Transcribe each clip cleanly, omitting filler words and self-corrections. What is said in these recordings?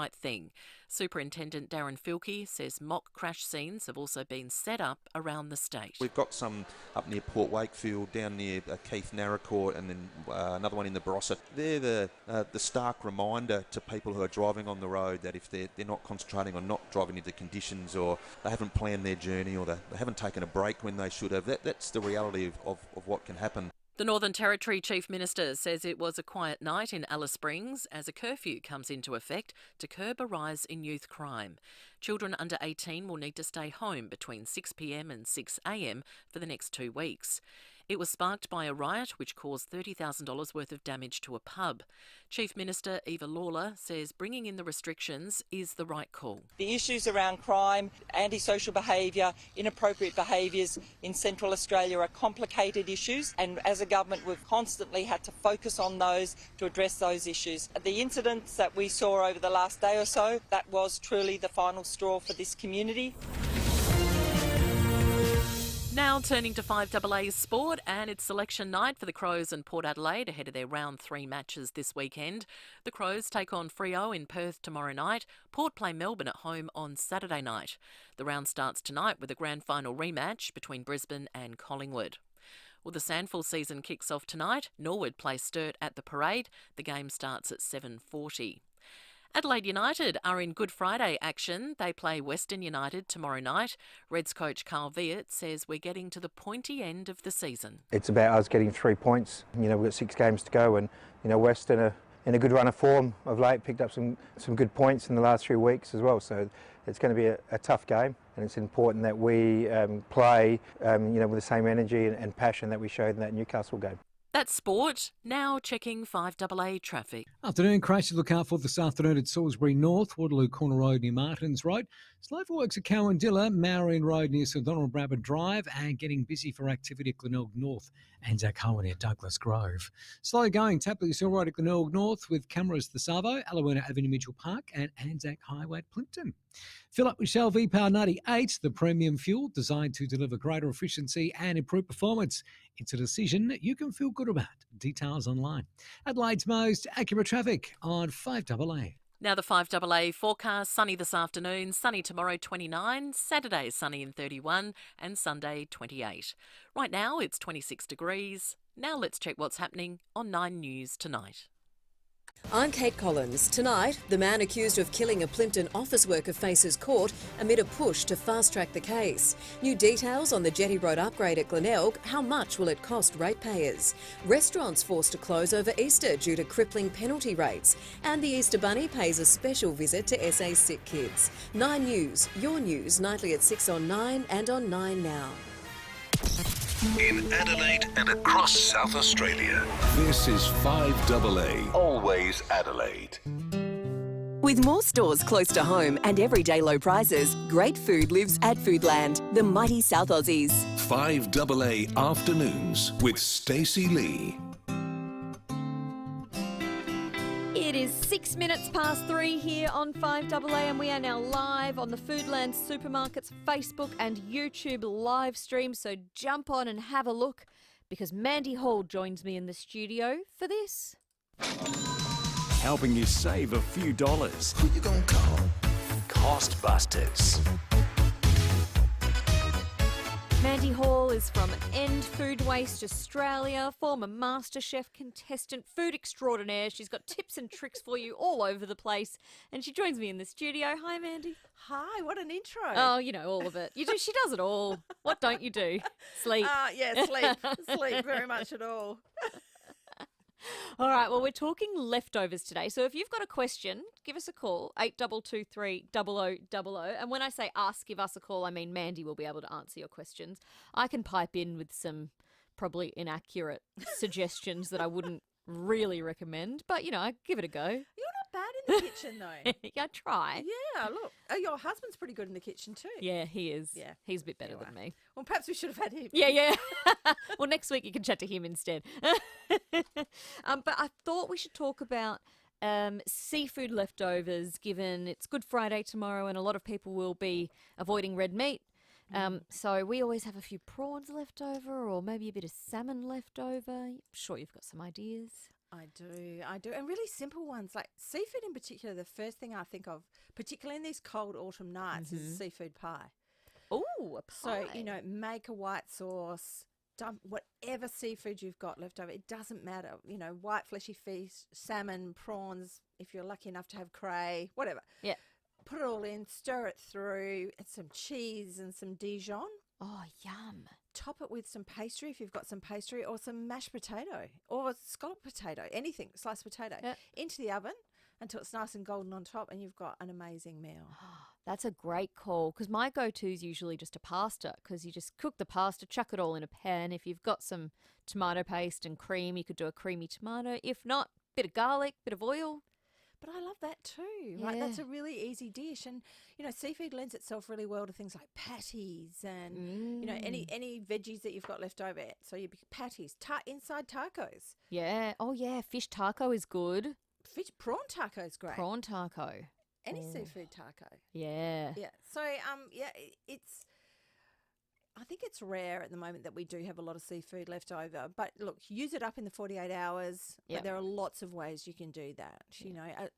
right thing. Superintendent Darren Filkey says mock crash scenes have also been set up around the state. We've got some up near Port Wakefield, down near Keith Narracourt, and then another one in the Barossa. They're the stark reminder to people who are driving on the road that if they're not concentrating on not driving into conditions, or they haven't planned their journey, or they haven't taken a break when they should have, that's the reality of what can happen. The Northern Territory Chief Minister says it was a quiet night in Alice Springs as a curfew comes into effect to curb a rise in youth crime. Children under 18 will need to stay home between 6 p.m. and 6 a.m. for the next 2 weeks. It was sparked by a riot which caused $30,000 worth of damage to a pub. Chief Minister Eva Lawler says bringing in the restrictions is the right call. The issues around crime, antisocial behaviour, inappropriate behaviours in Central Australia are complicated issues, and as a government we've constantly had to focus on those to address those issues. The incidents that we saw over the last day or so, that was truly the final straw for this community. Now turning to 5AA's sport, and it's selection night for the Crows and Port Adelaide ahead of their round 3 matches this weekend. The Crows take on FIVEAA in Perth tomorrow night. Port play Melbourne at home on Saturday night. The round starts tonight with a grand final rematch between Brisbane and Collingwood. Well, the Sandful season kicks off tonight. Norwood play Sturt at the Parade. The game starts at 7:40. Adelaide United are in Good Friday action. They play Western United tomorrow night. Reds coach Carl Viet says we're getting to the pointy end of the season. It's about us getting 3 points. We've got 6 games to go, and Western are in a good run of form of late, picked up some good points in the last 3 weeks as well. So it's going to be a tough game, and it's important that we play with the same energy and passion that we showed in that Newcastle game. That's sport. Now checking 5AA traffic. Afternoon crashes look out for this afternoon at Salisbury North, Waterloo Corner Road near Martins Road. Slow for works at Cowandilla, Marion Road near St Donald Brabham Drive, and getting busy for activity at Glenelg North, Anzac Highway near Douglas Grove. Slow going, Tapley Hill Road at Glenelg North with cameras the Savo, Alawana Avenue Mitchell Park, and Anzac Highway at Plimpton. Fill up with Shell V-Power 98, the premium fuel designed to deliver greater efficiency and improve performance. It's a decision you can feel good about. Details online. Adelaide's most accurate traffic on 5AA. Now the 5AA forecast: sunny this afternoon, sunny tomorrow 29, Saturday sunny and 31, and Sunday 28. Right now it's 26 degrees. Now let's check what's happening on 9 News tonight. I'm Kate Collins. Tonight, the man accused of killing a Plimpton office worker faces court amid a push to fast-track the case. New details on the Jetty Road upgrade at Glenelg. How much will it cost ratepayers? Restaurants forced to close over Easter due to crippling penalty rates. And the Easter Bunny pays a special visit to SA sick kids. 9 News, your news, nightly at 6 on 9 and on 9 Now. In Adelaide and across South Australia, this is 5AA, always Adelaide. With more stores close to home and everyday low prices, great food lives at Foodland, the mighty South Aussies. 5AA Afternoons with Stacey Lee. It is 6 minutes past 3 here on 5AA, and we are now live on the Foodland Supermarkets Facebook and YouTube live stream. So jump on and have a look, because Mandy Hall joins me in the studio for this. Helping you save a few dollars. Who you gonna call? Costbusters. Mandy Hall is from End Food Waste Australia, former MasterChef contestant, food extraordinaire. She's got tips and tricks for you all over the place, and she joins me in the studio. Hi, Mandy. Hi, what an intro. Oh, you know, all of it. She does it all. What don't you do? Sleep. Yeah, sleep. Sleep very much at all. All right, well, we're talking leftovers today. So if you've got a question, give us a call, 8223 0000. And when I say us, give us a call, I mean Mandy will be able to answer your questions. I can pipe in with some probably inaccurate suggestions that I wouldn't really recommend, but, I give it a go. You're not bad in the kitchen, though. Yeah, I try. Yeah, look. Oh, your husband's pretty good in the kitchen too. Yeah, he is. Yeah. He's a bit better than me. Well, perhaps we should have had him. Yeah. Well, next week you can chat to him instead. But I thought we should talk about seafood leftovers, given it's Good Friday tomorrow and a lot of people will be avoiding red meat. So we always have a few prawns left over, or maybe a bit of salmon left over. I'm sure you've got some ideas. I do. And really simple ones, like seafood in particular, the first thing I think of, particularly in these cold autumn nights, is seafood pie. Ooh, a pie. So, make a white sauce, dump whatever seafood you've got left over. It doesn't matter. White fleshy fish, salmon, prawns, if you're lucky enough to have cray, whatever. Yeah. Put it all in, stir it through, and some cheese and some Dijon. Oh, yum. Top it with some pastry if you've got some pastry, or some mashed potato or scallop potato, anything, sliced potato, into the oven until it's nice and golden on top, and you've got an amazing meal. That's a great call, because my go-to is usually just a pasta, because you just cook the pasta, chuck it all in a pan. If you've got some tomato paste and cream, you could do a creamy tomato. If not, bit of garlic, bit of oil. But I love that too. Right? That's a really easy dish. And, seafood lends itself really well to things like patties and, any veggies that you've got left over. So you'd be patties, inside tacos. Yeah. Oh, yeah. Fish taco is good. Prawn taco is great. Prawn taco. Any seafood taco. Yeah. Yeah. So, I think it's rare at the moment that we do have a lot of seafood left over. But look, use it up in the 48 hours. Yep. But there are lots of ways you can do that.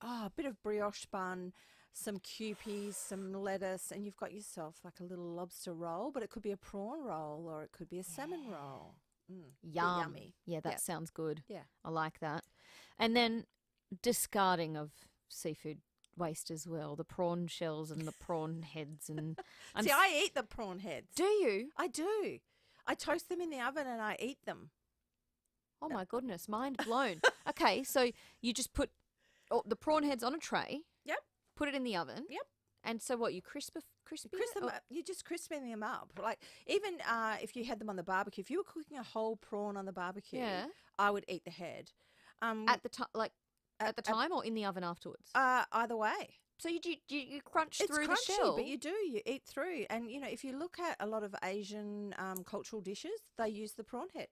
A bit of brioche bun, some Kewpies, some lettuce, and you've got yourself like a little lobster roll. But it could be a prawn roll, or it could be a salmon roll. Yummy. Yeah, that sounds good. Yeah. I like that. And then discarding of seafood waste as well, the prawn shells and the prawn heads. And See, I eat the prawn heads. Do you? I do. I toast them in the oven and I eat them. Oh my goodness, mind blown. Okay, so you just put the prawn heads on a tray. Yep. Put it in the oven. Yep. And so what, you crispy them up. You're just crisping them up. Like, even if you had them on the barbecue, if you were cooking a whole prawn on the barbecue, I would eat the head. At the time, at the time, or in the oven afterwards? Either way. So you crunch through crunchy, the shell? But you eat through. And, if you look at a lot of Asian cultural dishes, they use the prawn head.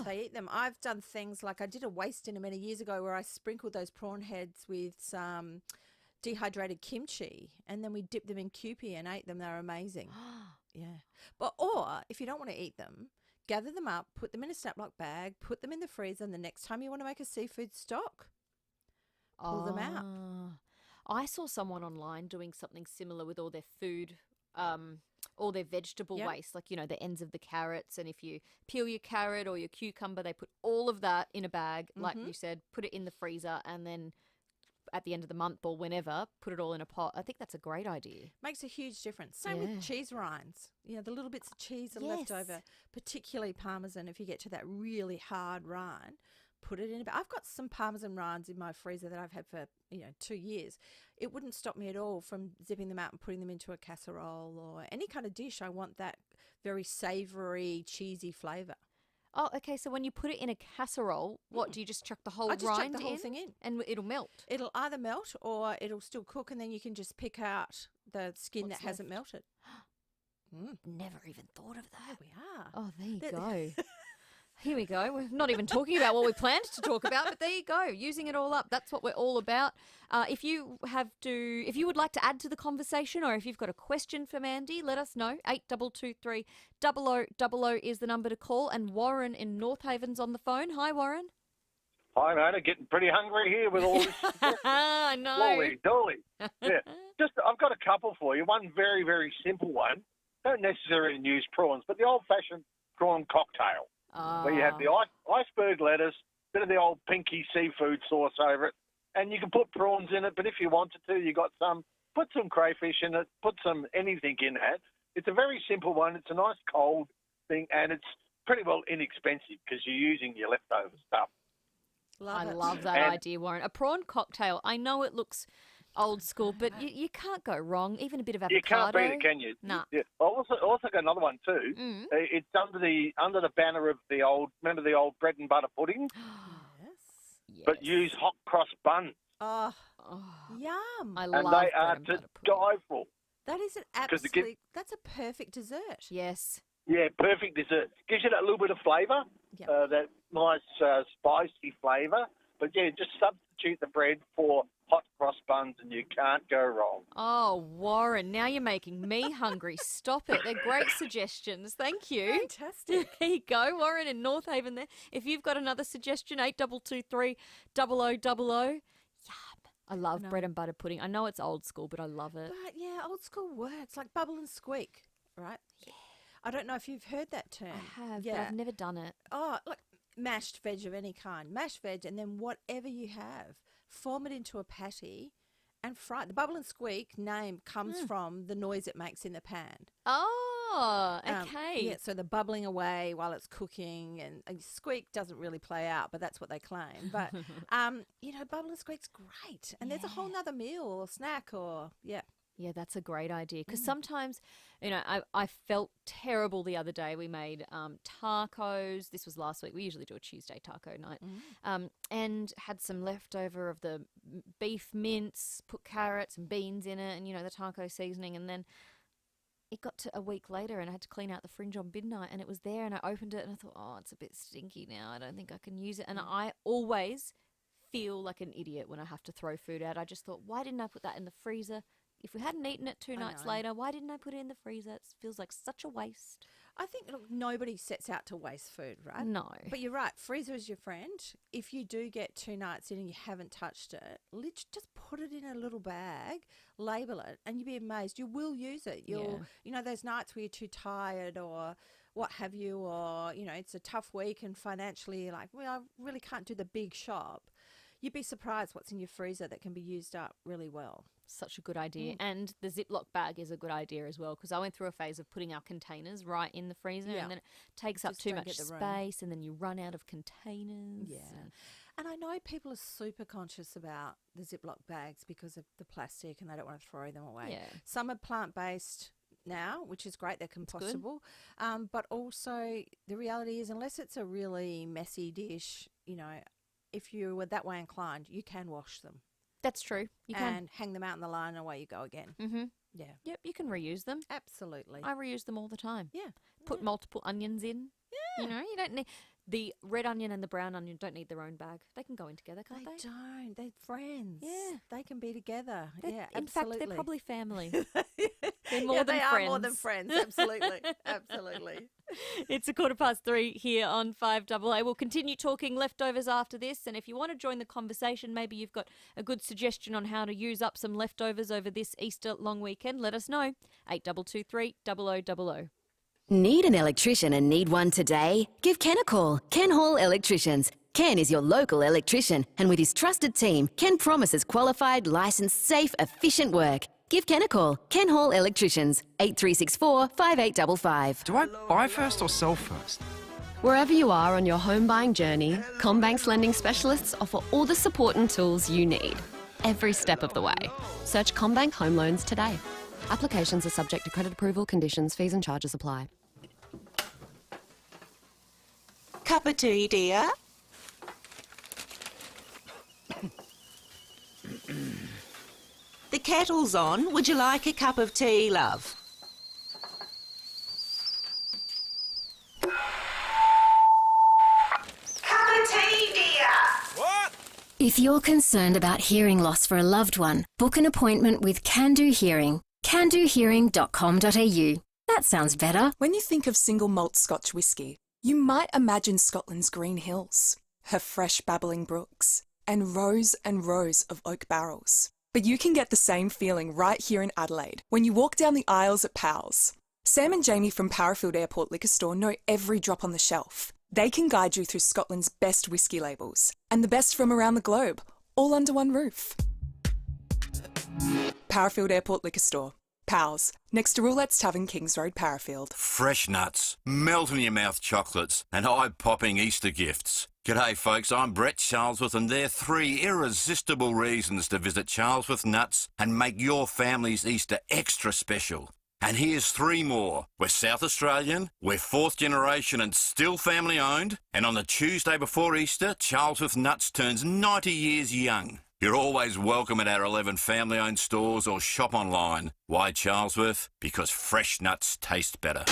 They eat them. I've done things like, I did a waste dinner many years ago where I sprinkled those prawn heads with some dehydrated kimchi, and then we dipped them in Kewpie and ate them. They're amazing. Yeah. Or if you don't want to eat them, gather them up, put them in a Snaplock bag, put them in the freezer, and the next time you want to make a seafood stock, pull them out. I saw someone online doing something similar with all their food, all their vegetable waste, like, the ends of the carrots. And if you peel your carrot or your cucumber, they put all of that in a bag, like you said, put it in the freezer, and then at the end of the month or whenever, put it all in a pot. I think that's a great idea. Makes a huge difference. Same with cheese rinds. The little bits of cheese that are left over, particularly Parmesan. If you get to that really hard rind, put it in a bag. I've got some Parmesan rinds in my freezer that I've had for 2 years. It wouldn't stop me at all from zipping them out and putting them into a casserole or any kind of dish. I want that very savoury, cheesy flavour. Oh, okay. So when you put it in a casserole, what do you just chuck the whole rind in? I just chuck the whole thing in, and it'll melt. It'll either melt or it'll still cook, and then you can just pick out the skin that hasn't melted. Never even thought of that. There we are. Oh, there you go. Here we go. We're not even talking about what we planned to talk about, but there you go. Using it all up. That's what we're all about. If you would like to add to the conversation, or if you've got a question for Mandy, let us know. 8223 0000 is the number to call. And Warren in North Haven's on the phone. Hi, Warren. Hi, mate. I'm getting pretty hungry here with all this. I know. Dolly. Yeah. I've got a couple for you. One very, very simple one. Don't necessarily use prawns, but the old-fashioned prawn cocktail. Where you have the iceberg lettuce, bit of the old pinky seafood sauce over it, and you can put prawns in it, but if you wanted to, put some crayfish in it, put some anything in it. It's a very simple one. It's a nice cold thing, and it's pretty well inexpensive because you're using your leftover stuff. I love that idea, Warren. A prawn cocktail. I know it looks old school, but you can't go wrong. Even a bit of avocado. You can't beat it, can you? No. Yeah. I also got another one too. It's under the banner of the old bread and butter pudding. Yes. But use hot cross buns. Oh, yum! I love and they bread are and to butter pudding. die for. That is an absolute. That's a perfect dessert. Yes. Yeah, perfect dessert. Gives you that little bit of flavour, that nice spicy flavour. But yeah, just substitute the bread for hot cross buns, and you can't go wrong. Oh, Warren, now you're making me hungry. Stop it. They're great suggestions. Thank you. Fantastic. There you go, Warren in North Haven there. If you've got another suggestion, 8223 0000. Yum. I love bread and butter pudding. I know it's old school, but I love it. But yeah, old school works, like bubble and squeak, right? Yeah. I don't know if you've heard that term. I have, but I've never done it. Oh, look, mashed veg of any kind. Mashed veg, and then whatever you have, form it into a patty and fry it. The bubble and squeak name comes from the noise it makes in the pan. Oh, okay. Yeah, so the bubbling away while it's cooking, and squeak doesn't really play out, but that's what they claim. But, bubble and squeak's great. And there's a whole nother meal or snack or, Yeah, that's a great idea. Because sometimes, I felt terrible the other day. We made tacos. This was last week. We usually do a Tuesday taco night. And had some leftover of the beef mince, put carrots and beans in it and, the taco seasoning. And then it got to a week later and I had to clean out the fringe on midnight and it was there and I opened it and I thought, oh, it's a bit stinky now. I don't think I can use it. And I always feel like an idiot when I have to throw food out. I just thought, why didn't I put that in the freezer? If we hadn't eaten it two nights later, why didn't I put it in the freezer? It feels like such a waste. I think, look, nobody sets out to waste food, right? No. But you're right. Freezer is your friend. If you do get 2 nights in and you haven't touched it, just put it in a little bag, label it, and you'll be amazed. You will use it. Those nights where you're too tired or what have you, or, it's a tough week and financially you're like, well, I really can't do the big shop. You'd be surprised what's in your freezer that can be used up really well. Such a good idea. And the Ziploc bag is a good idea as well, because I went through a phase of putting our containers right in the freezer and then it takes up too much space and then you run out of containers. Yeah. And I know people are super conscious about the Ziploc bags because of the plastic and they don't want to throw them away. Yeah. Some are plant-based now, which is great. They're compostable. But also the reality is, unless it's a really messy dish, if you were that way inclined, you can wash them. That's true. You can. And hang them out in the line and away you go again. Mm-hmm. Yeah. Yep, you can reuse them. Absolutely. I reuse them all the time. Yeah. Put multiple onions in. Yeah. You don't need... The red onion and the brown onion don't need their own bag. They can go in together, can't they? They don't. They're friends. Yeah. They can be together. In absolutely. fact, they're probably family. They're more than they friends. are more than friends. Absolutely. Absolutely. It's 3:15 here on 5AA. We'll continue talking leftovers after this. And if you want to join the conversation, maybe you've got a good suggestion on how to use up some leftovers over this Easter long weekend, let us know. 8223 0000. Need an electrician and need one today? Give Ken a call. Ken Hall Electricians. Ken is your local electrician, and with his trusted team, Ken promises qualified, licensed, safe, efficient work. Give Ken a call. Ken Hall Electricians. 8364 5855. Do I buy first or sell first? Wherever you are on your home buying journey, CommBank's lending specialists offer all the support and tools you need, every step of the way. Search CommBank Home Loans today. Applications are subject to credit approval, conditions, fees and charges apply. Cup of tea, dear? The kettle's on. Would you like a cup of tea, love? Cup of tea, dear? What? If you're concerned about hearing loss for a loved one, book an appointment with Can Do Hearing. CanDoHearing.com.au. That sounds better. When you think of single malt Scotch whisky, you might imagine Scotland's green hills, her fresh babbling brooks, and rows of oak barrels. But you can get the same feeling right here in Adelaide when you walk down the aisles at Powell's. Sam and Jamie from Parafield Airport Liquor Store know every drop on the shelf. They can guide you through Scotland's best whisky labels and the best from around the globe, all under one roof. Parafield Airport Liquor Store. Powell's, next to Roulette's Tavern, Kings Road, Parafield. Fresh nuts, melt-in-your-mouth chocolates, and eye-popping Easter gifts. G'day, folks. I'm Brett Charlesworth, and there are 3 irresistible reasons to visit Charlesworth Nuts and make your family's Easter extra special. And here's 3 more. We're South Australian, we're 4th generation and still family-owned, and on the Tuesday before Easter, Charlesworth Nuts turns 90 years young. You're always welcome at our 11 family-owned stores or shop online. Why Charlesworth? Because fresh nuts taste better.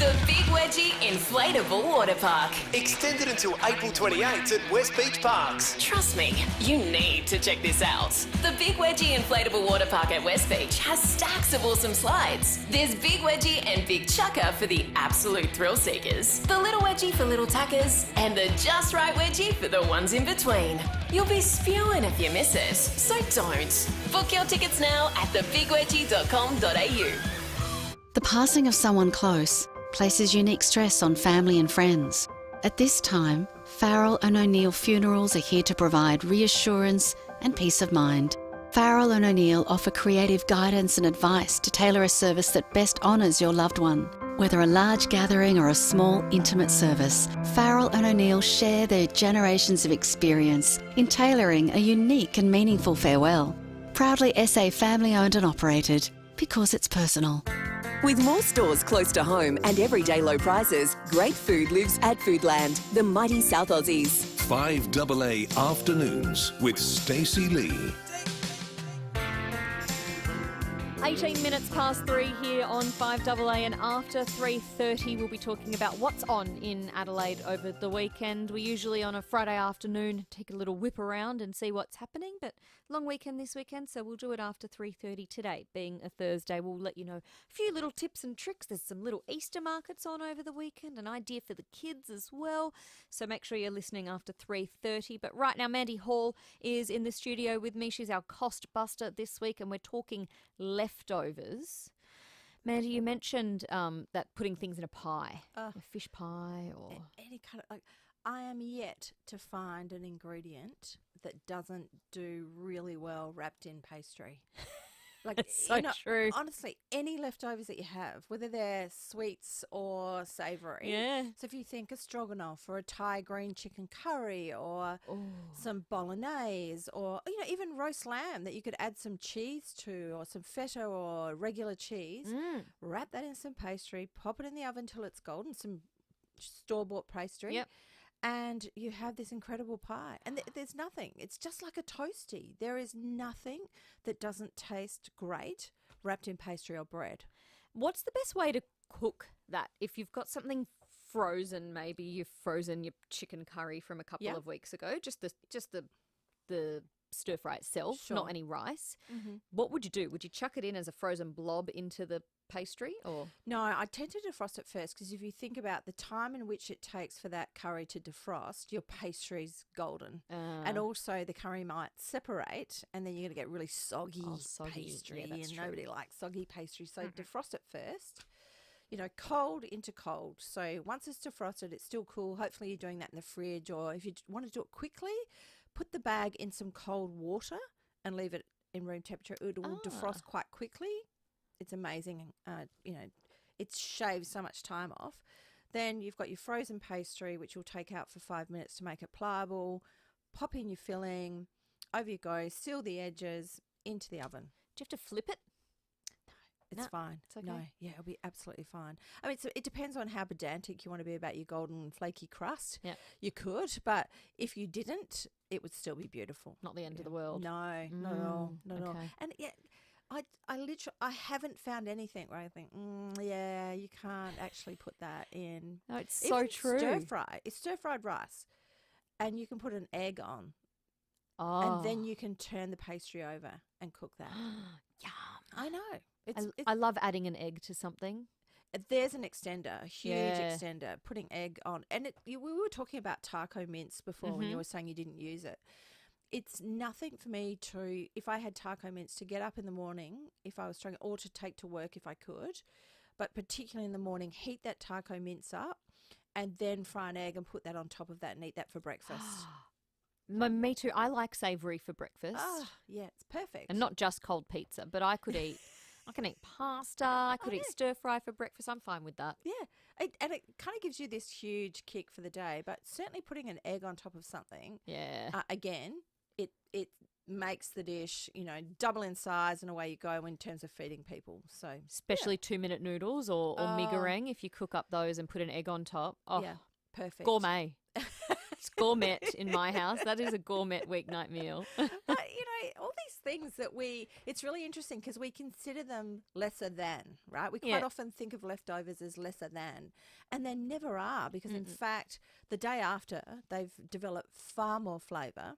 The Big Wedgie Inflatable Water Park. Extended until April 28th at West Beach Parks. Trust me, you need to check this out. The Big Wedgie Inflatable Water Park at West Beach has stacks of awesome slides. There's Big Wedgie and Big Chucker for the absolute thrill seekers, the Little Wedgie for little tuckers, and the Just Right Wedgie for the ones in between. You'll be spewing if you miss it, so don't. Book your tickets now at thebigwedgie.com.au. The passing of someone close places unique stress on family and friends. At this time, Farrell and O'Neill Funerals are here to provide reassurance and peace of mind. Farrell and O'Neill offer creative guidance and advice to tailor a service that best honours your loved one. Whether a large gathering or a small, intimate service, Farrell and O'Neill share their generations of experience in tailoring a unique and meaningful farewell. Proudly SA family-owned and operated, because it's personal. With more stores close to home and everyday low prices, great food lives at Foodland, the mighty South Aussies. 5AA Afternoons with Stacey Lee. 18 minutes past 3 here on 5AA, and after 3:30 we'll be talking about what's on in Adelaide over the weekend. We usually on a Friday afternoon take a little whip around and see what's happening, but long weekend this weekend, so we'll do it after 3:30 today. Being a Thursday, we'll let you know a few little tips and tricks. There's some little Easter markets on over the weekend, an idea for the kids as well, so make sure you're listening after 3:30. But right now, Mandy Hall is in the studio with me. She's our cost buster this week, and we're talking leftovers. Mandy, you mentioned that putting things in a pie, a fish pie or any kind of I am yet to find an ingredient that doesn't do really well wrapped in pastry. It's so true. Honestly, any leftovers that you have, whether they're sweets or savoury. Yeah. So if you think a stroganoff or a Thai green chicken curry or some bolognese or even roast lamb that you could add some cheese to or some feta or regular cheese, wrap that in some pastry, pop it in the oven till it's golden, some store-bought pastry. Yep. And you have this incredible pie. And there's nothing. It's just like a toasty. There is nothing that doesn't taste great wrapped in pastry or bread. What's the best way to cook that? If you've got something frozen, maybe you've frozen your chicken curry from a couple of weeks ago, just the stir fry itself, not any rice. What would you do? Would you chuck it in as a frozen blob into the pastry, or no? I tend to defrost it first, because if you think about the time in which it takes for that curry to defrost, your pastry's golden, and also the curry might separate, and then you're going to get really soggy pastry, and nobody likes soggy pastry. So defrost it first. Cold into cold. So once it's defrosted, it's still cool. Hopefully you're doing that in the fridge, or if you want to do it quickly, put the bag in some cold water and leave it in room temperature. It will defrost quite quickly. It's amazing. It shaves so much time off. Then you've got your frozen pastry, which you'll take out for 5 minutes to make it pliable. Pop in your filling. Over you go. Seal the edges. Into the oven. Do you have to flip it? It's fine. It's okay. No, yeah, it'll be absolutely fine. I mean, it depends on how pedantic you want to be about your golden flaky crust. Yeah. You could, but if you didn't, it would still be beautiful. Not the end of the world. No, not at all. Not at all. And yeah, I haven't found anything where I think, yeah, you can't actually put that in. No, it's so Even true. It's stir-fried rice, and you can put an egg on, and then you can turn the pastry over and cook that. Yum. I know. I love adding an egg to something. There's an extender, a huge extender, putting egg on. And we were talking about taco mince before when you were saying you didn't use it. It's nothing for me to, if I had taco mince, to get up in the morning if I was struggling, or to take to work if I could, but particularly in the morning, heat that taco mince up and then fry an egg and put that on top of that and eat that for breakfast. Me too. I like savoury for breakfast. Yeah, it's perfect. And not just cold pizza, but I can eat pasta, I could eat stir fry for breakfast. I'm fine with that. Yeah. And it kind of gives you this huge kick for the day, but certainly putting an egg on top of something, again, it makes the dish, double in size, and away you go in terms of feeding people. So especially 2-minute noodles or mee goreng, if you cook up those and put an egg on top. Oh, yeah, perfect. Gourmet. It's gourmet in my house. That is a gourmet weeknight meal. All these things that it's really interesting because we consider them lesser than, right? We quite often think of leftovers as lesser than, and they never are, because in fact, the day after, they've developed far more flavour.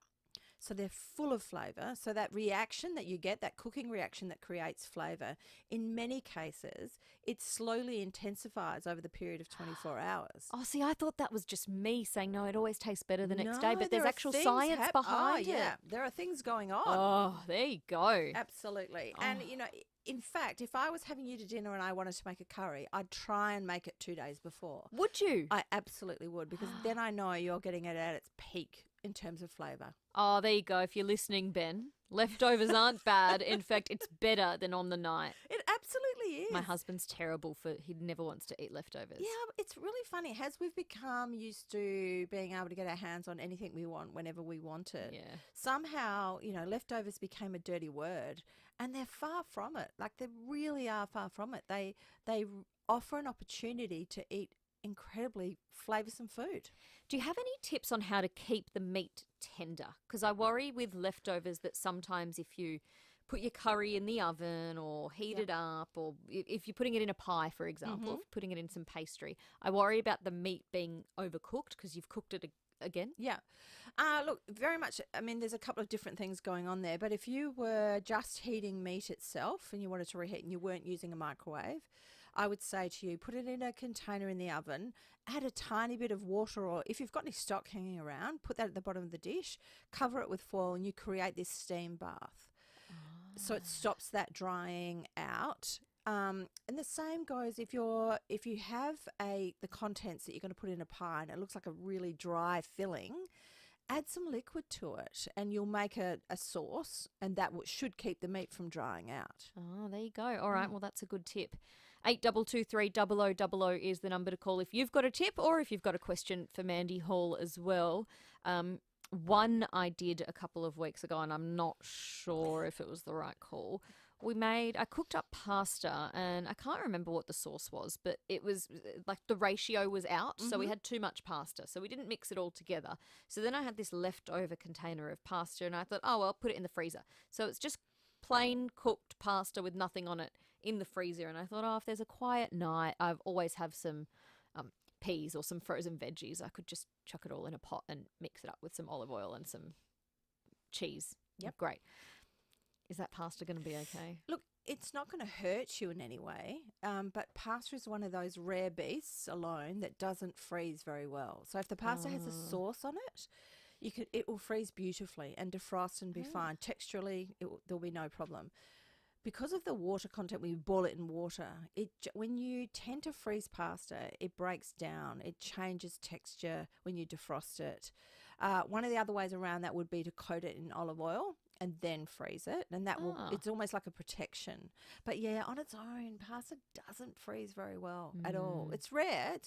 So they're full of flavour. So that reaction that you get, that cooking reaction that creates flavour, in many cases, it slowly intensifies over the period of 24 hours. Oh, see, I thought that was just me saying, no, it always tastes better the next day, but there's actual science behind it. Yeah, there are things going on. Oh, there you go. Absolutely. And, you know, in fact, if I was having you to dinner and I wanted to make a curry, I'd try and make it 2 days before. Would you? I absolutely would, because then I know you're getting it at its peak in terms of flavour. Oh, there you go. If you're listening, Ben, leftovers aren't bad. In fact, it's better than on the night. It absolutely is. My husband's terrible he never wants to eat leftovers. Yeah, it's really funny. As we've become used to being able to get our hands on anything we want whenever we want it, somehow, you know, leftovers became a dirty word, and they're far from it. Like, they really are far from it. They offer an opportunity to eat incredibly flavoursome food. Do you have any tips on how to keep the meat tender? Because I worry with leftovers that sometimes if you put your curry in the oven or heat it up, or if you're putting it in a pie, for example, if you're putting it in some pastry, I worry about the meat being overcooked because you've cooked it again. Yeah. Look, very much, I mean, there's a couple of different things going on there, but if you were just heating meat itself and you wanted to reheat and you weren't using a microwave, I would say to you, put it in a container in the oven, add a tiny bit of water, or if you've got any stock hanging around, put that at the bottom of the dish, cover it with foil, and you create this steam bath. So it stops that drying out. And the same goes if you have the contents that you're going to put in a pie and it looks like a really dry filling, add some liquid to it and you'll make a sauce, and that should keep the meat from drying out. Oh, there you go. All right, well, that's a good tip. 8223 0000 is the number to call if you've got a tip or if you've got a question for Mandy Hall as well. One I did a couple of weeks ago, and I'm not sure if it was the right call. I cooked up pasta, and I can't remember what the sauce was, but it was like the ratio was out. So we had too much pasta. So we didn't mix it all together. So then I had this leftover container of pasta, and I thought, oh, well, put it in the freezer. So it's just plain cooked pasta with nothing on it in the freezer. And I thought, oh, if there's a quiet night, I always have some peas or some frozen veggies. I could just chuck it all in a pot and mix it up with some olive oil and some cheese. Yep. Great. Is that pasta going to be okay? Look, it's not going to hurt you in any way, but pasta is one of those rare beasts alone that doesn't freeze very well. So if the pasta has a sauce on it, it will freeze beautifully and defrost and be fine. Texturally, there'll be no problem. Because of the water content, when you boil it in water, when you tend to freeze pasta, it breaks down. It changes texture when you defrost it. One of the other ways around that would be to coat it in olive oil and then freeze it, and that it's almost like a protection. But yeah, on its own, pasta doesn't freeze very well at all. It's rare.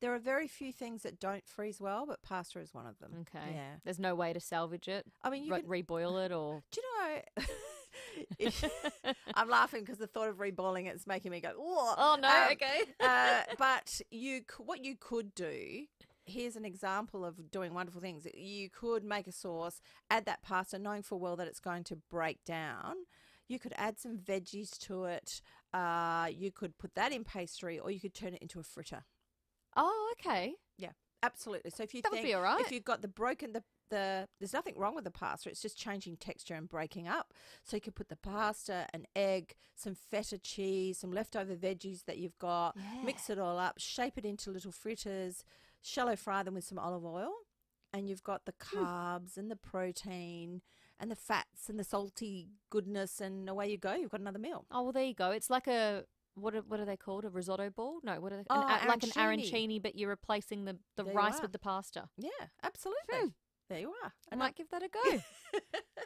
There are very few things that don't freeze well, but pasta is one of them. Okay. Yeah. There's no way to salvage it? I mean, you can reboil it, or... Do you know... I'm laughing because the thought of reboiling it is making me go, oh no, okay. But what you could do, here's an example of doing wonderful things. You could make a sauce, add that pasta, knowing full well that it's going to break down. You could add some veggies to it. You could put that in pastry, or you could turn it into a fritter. Oh, okay. Yeah, absolutely. So if you that would be all right. If you've got there's nothing wrong with the pasta. It's just changing texture and breaking up. So you could put the pasta, an egg, some feta cheese, some leftover veggies that you've got, mix it all up, shape it into little fritters, shallow fry them with some olive oil, and you've got the carbs and the protein and the fats and the salty goodness, and away you go. You've got another meal. Oh, well, there you go. It's like what are they called? A risotto ball? No, what are they? arancini. Like an arancini, but you're replacing the rice with the pasta. Yeah, absolutely. There you are. I might give that a go.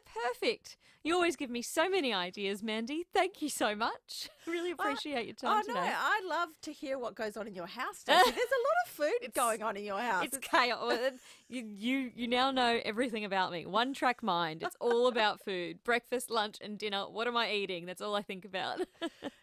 Perfect. You always give me so many ideas, Mandy. Thank you so much. Really appreciate your time today. I love to hear what goes on in your house, Stacey. There's a lot of food going on in your house. It's chaos. You now know everything about me. One track mind. It's all about food. Breakfast, lunch and dinner. What am I eating? That's all I think about.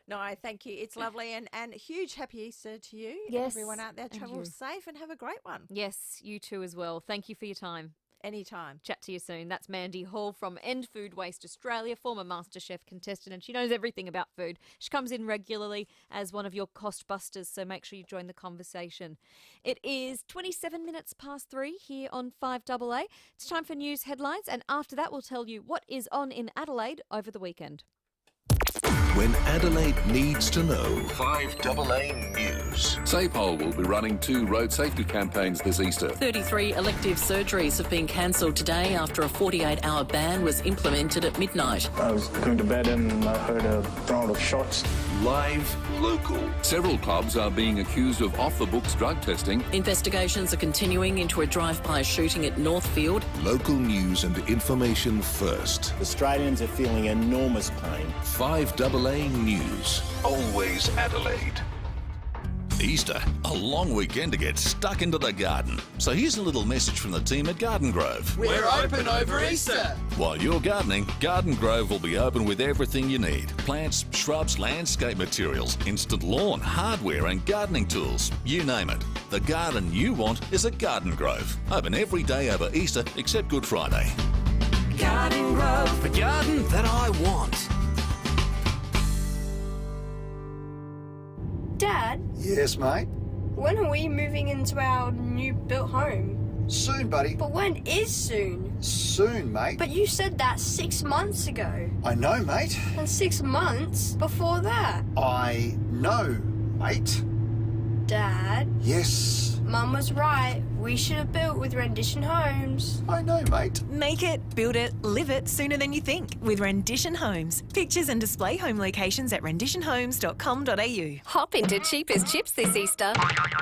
No, thank you. It's lovely. And huge happy Easter to you. Yes. Everyone out there, travel safe and have a great one. Yes, you too as well. Thank you for your time. Anytime. Chat to you soon. That's Mandy Hall from End Food Waste Australia, former MasterChef contestant, and she knows everything about food. She comes in regularly as one of your cost busters, so make sure you join the conversation. It is 27 minutes past 3 here on 5AA. It's time for news headlines, and after that we'll tell you what is on in Adelaide over the weekend. When Adelaide needs to know, 5AA News. SAPOL will be running 2 road safety campaigns this Easter. 33 elective surgeries have been cancelled today after a 48-hour ban was implemented at midnight. I was going to bed and I heard a round of shots. Live, local. Several clubs are being accused of off-the-books drug testing. Investigations are continuing into a drive-by shooting at Northfield. Local news and information first. Australians are feeling enormous pain. 5AA News. Always Adelaide. Easter, a long weekend to get stuck into the garden. So here's a little message from the team at Garden Grove. We're open over Easter. While you're gardening, Garden Grove will be open with everything you need. Plants, shrubs, landscape materials, instant lawn, hardware and gardening tools. You name it. The garden you want is at Garden Grove. Open every day over Easter except Good Friday. Garden Grove, the garden that I want. Dad? Yes, mate? When are we moving into our new built home? Soon, buddy. But when is soon? Soon, mate. But you said that 6 months ago. I know, mate. And 6 months before that. I know, mate. Dad? Yes? Mum was right. We should have built with Rendition Homes. I know, mate. Make it, build it, live it sooner than you think with Rendition Homes. Pictures and display home locations at renditionhomes.com.au. Hop into Cheap as Chips this Easter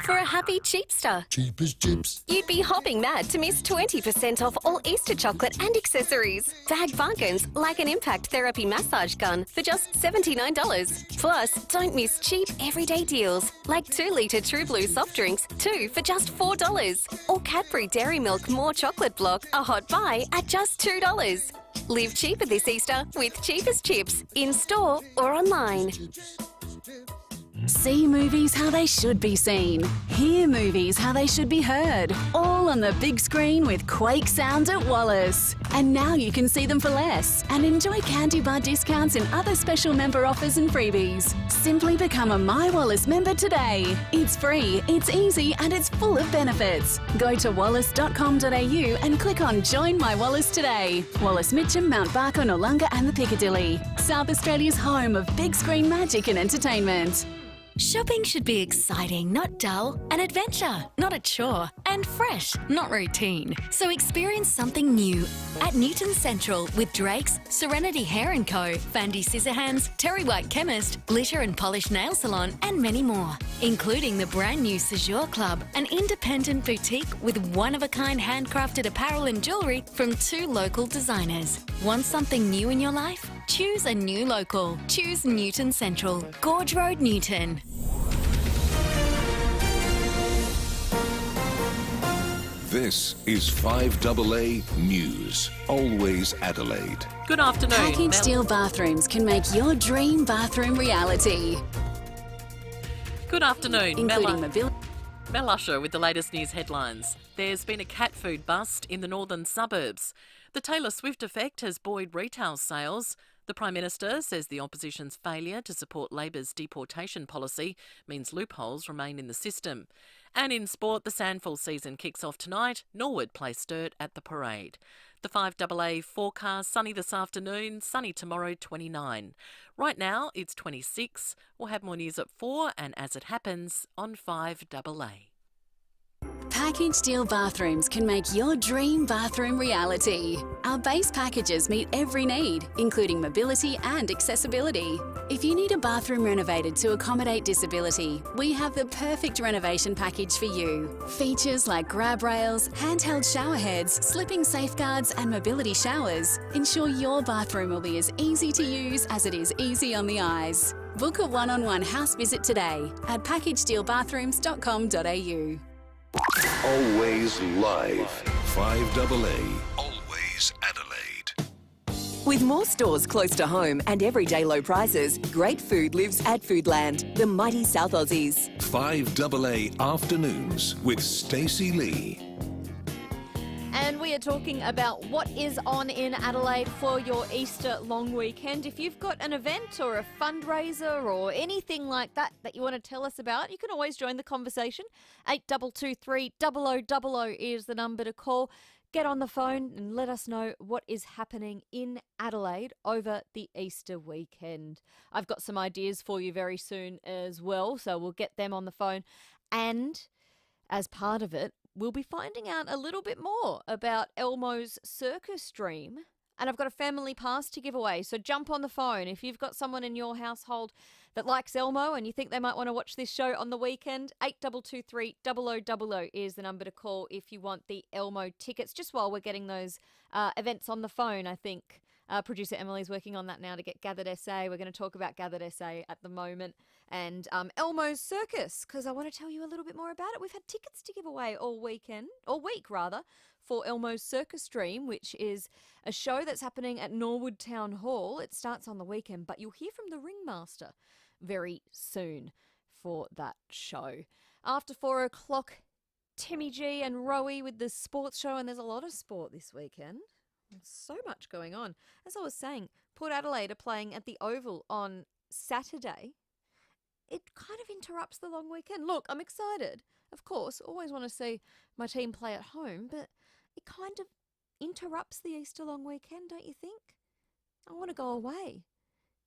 for a happy Cheapster. Cheap as chips. You'd be hopping mad to miss 20% off all Easter chocolate and accessories. Bag bargains like an Impact Therapy massage gun for just $79. Plus, don't miss cheap everyday deals like 2-litre True Blue soft drinks, 2 for just $4. Or Cadbury Dairy Milk More Chocolate Block, a hot buy at just $2. Live cheaper this Easter with Cheap as Chips, in store or online. See movies how they should be seen. Hear movies how they should be heard. All on the big screen with Quake Sound at Wallace. And now you can see them for less and enjoy candy bar discounts and other special member offers and freebies. Simply become a My Wallace member today. It's free, it's easy and it's full of benefits. Go to wallace.com.au and click on Join My Wallace today. Wallace Mitcham, Mount Barker, Noarlunga and the Piccadilly. South Australia's home of big screen magic and entertainment. Shopping should be exciting, not dull. An adventure, not a chore. And fresh, not routine. So experience something new at Newton Central with Drake's, Serenity Hair & Co, Fandy Scissorhands, Terry White Chemist, Glitter and Polish Nail Salon and many more. Including the brand new Séjour Club, an independent boutique with one-of-a-kind handcrafted apparel and jewellery from 2 local designers. Want something new in your life? Choose a new local. Choose Newton Central, Gorge Road, Newton. This is 5AA News. Always Adelaide. Good afternoon. Package Steel Bathrooms can make your dream bathroom reality. Good afternoon. Including mobility. Mel Usher with the latest news headlines. There's been a cat food bust in the northern suburbs. The Taylor Swift effect has buoyed retail sales. The Prime Minister says the opposition's failure to support Labor's deportation policy means loopholes remain in the system. And in sport, the Sandful season kicks off tonight. Norwood play Sturt at the Parade. The 5AA forecast, sunny this afternoon, sunny tomorrow, 29. Right now, it's 26. We'll have more news at 4 and as it happens on 5AA. Package Steel Bathrooms can make your dream bathroom reality. Our base packages meet every need, including mobility and accessibility. If you need a bathroom renovated to accommodate disability, we have the perfect renovation package for you. Features like grab rails, handheld shower heads, slipping safeguards and mobility showers ensure your bathroom will be as easy to use as it is easy on the eyes. Book a one-on-one house visit today at packagesteelbathrooms.com.au. Always live. 5AA. Always Adelaide. With more stores close to home and everyday low prices, great food lives at Foodland, the mighty South Aussies. 5AA Afternoons with Stacey Lee. And we We are talking about what is on in Adelaide for your Easter long weekend. If you've got an event or a fundraiser or anything like that that you want to tell us about, you can always join the conversation. 8223 0000 is the number to call. Get on the phone and let us know what is happening in Adelaide over the Easter weekend. I've got some ideas for you very soon as well, so we'll get them on the phone. And as part of it, we'll be finding out a little bit more about Elmo's circus dream. And I've got a family pass to give away, so jump on the phone. If you've got someone in your household that likes Elmo and you think they might want to watch this show on the weekend, 8223 0000 is the number to call if you want the Elmo tickets. Just while we're getting those events on the phone, I think producer Emily's working on that now to get Gathered SA. We're going to talk about Gathered SA at the moment and Elmo's Circus, because I want to tell you a little bit more about it. We've had tickets to give away all week, for Elmo's Circus Dream, which is a show that's happening at Norwood Town Hall. It starts on the weekend, but you'll hear from the ringmaster very soon for that show. After 4 o'clock, Timmy G and Rowie with the sports show, and there's a lot of sport this weekend. There's so much going on. As I was saying, Port Adelaide are playing at the Oval on Saturday. It kind of interrupts the long weekend. Look, I'm excited. Of course, always want to see my team play at home, but it kind of interrupts the Easter long weekend, don't you think? I want to go away.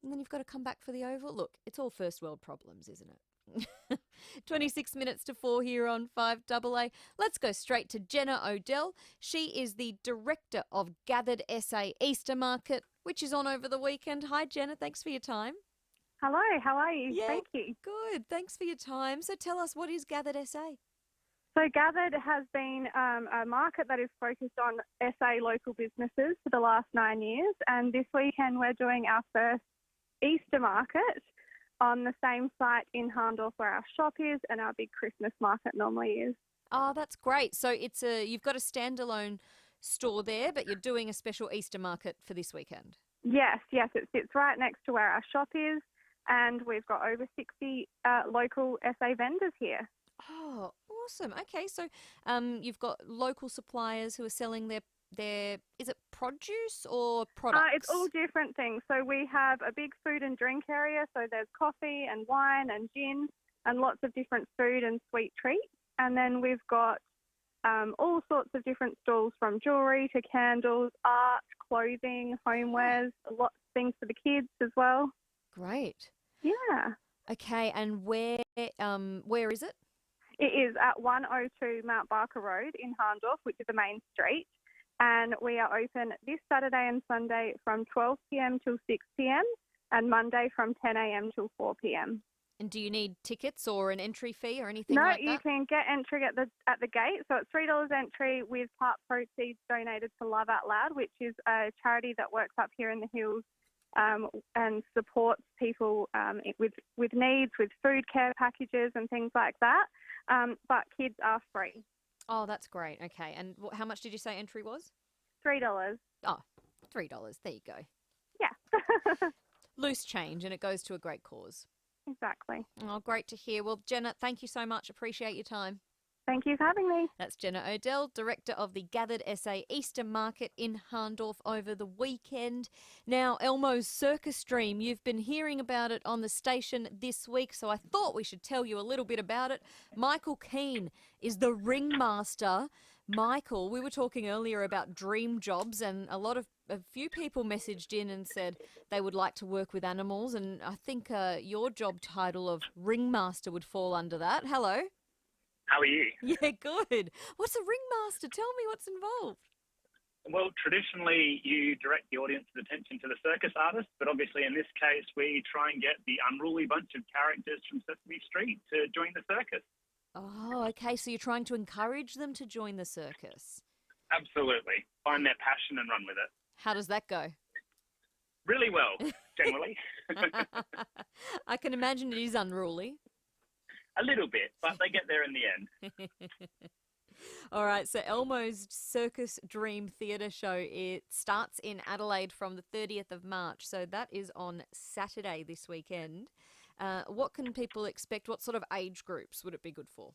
And then you've got to come back for the Oval. Look, it's all first world problems, isn't it? 26 minutes to 4 here on 5AA. Let's go straight to Jenna Odell. She is the director of Gathered SA Easter Market, which is on over the weekend. Hi, Jenna. Thanks for your time. Hello, how are you? Yeah, Thank you. Good. Thanks for your time. So tell us, what is Gathered SA? So Gathered has been a market that is focused on SA local businesses for the last 9 years, and this weekend we're doing our first Easter market on the same site in Hahndorf where our shop is and our big Christmas market normally is. Oh, that's great. So you've got a standalone store there, but you're doing a special Easter market for this weekend. Yes, it sits right next to where our shop is, and we've got over 60 local SA vendors here. Oh, awesome. Okay, so you've got local suppliers who are selling their is it produce or products? It's all different things. So we have a big food and drink area, so there's coffee and wine and gin and lots of different food and sweet treats. And then we've got all sorts of different stalls, from jewellery to candles, art, clothing, homewares, lots of things for the kids as well. Great. Yeah. Okay, and where is it? It is at 102 Mount Barker Road in Hahndorf, which is the main street. And we are open this Saturday and Sunday from 12 p.m. till 6 p.m. and Monday from 10 a.m. till 4 p.m. And do you need tickets or an entry fee or anything No, like that? you can get entry at the gate. So it's $3 entry with part proceeds donated to Love Out Loud, which is a charity that works up here in the hills and supports people with needs, with food care packages and things like that. But kids are free. Oh, that's great. Okay. And how much did you say entry was? $3. Oh, $3. There you go. Yeah. Loose change, and it goes to a great cause. Exactly. Oh, great to hear. Well, Jenna, thank you so much. Appreciate your time. Thank you for having me. That's Jenna Odell, director of the Gathered SA Easter Market in Hahndorf over the weekend. Now, Elmo's Circus Dream, you've been hearing about it on the station this week, so I thought we should tell you a little bit about it. Michael Keane is the ringmaster. Michael, we were talking earlier about dream jobs, and a few people messaged in and said they would like to work with animals, and I think your job title of ringmaster would fall under that. Hello. How are you? Yeah, good. What's a ringmaster? Tell me what's involved. Well, traditionally, you direct the audience's attention to the circus artist, but obviously in this case, we try and get the unruly bunch of characters from Sesame Street to join the circus. Oh, okay. So you're trying to encourage them to join the circus. Absolutely. Find their passion and run with it. How does that go? Really well, generally. I can imagine it is unruly. A little bit, but they get there in the end. All right, so Elmo's Circus Dream Theatre Show, it starts in Adelaide from the 30th of March, so that is on Saturday this weekend. What can people expect? What sort of age groups would it be good for?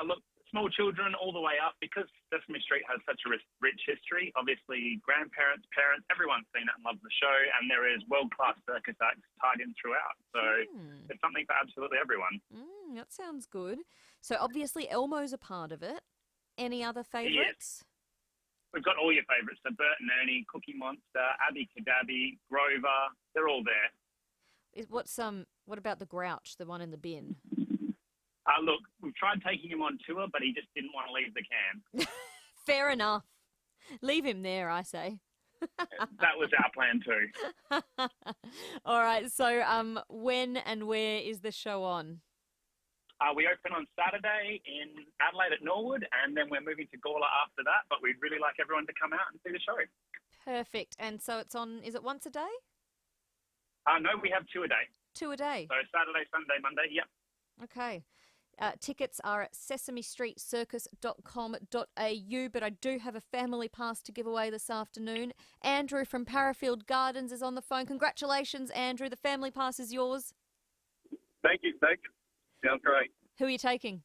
Look, small children all the way up, because Sesame Street has such a rich history. Obviously, grandparents, parents, everyone's seen it and loved the show, and there is world-class circus acts tied in throughout. So it's something for absolutely everyone. That sounds good. So obviously Elmo's a part of it. Any other favourites? Yes. We've got all your favourites. So Bert and Ernie, Cookie Monster, Abby Cadabby, Grover, they're all there. What about the Grouch, the one in the bin? Look, we've tried taking him on tour, but he just didn't want to leave the can. Fair enough. Leave him there, I say. That was our plan too. All right, so when and where is the show on? We open on Saturday in Adelaide at Norwood, and then we're moving to Gawler after that, but we'd really like everyone to come out and see the show. Perfect. And so it's on, is it once a day? No, we have 2 a day. 2 a day? So Saturday, Sunday, Monday, yep. Okay. Tickets are at sesamestreetcircus.com.au, but I do have a family pass to give away this afternoon. Andrew from Parafield Gardens is on the phone. Congratulations, Andrew. The family pass is yours. Thank you, Stacey. Sounds great. Who are you taking?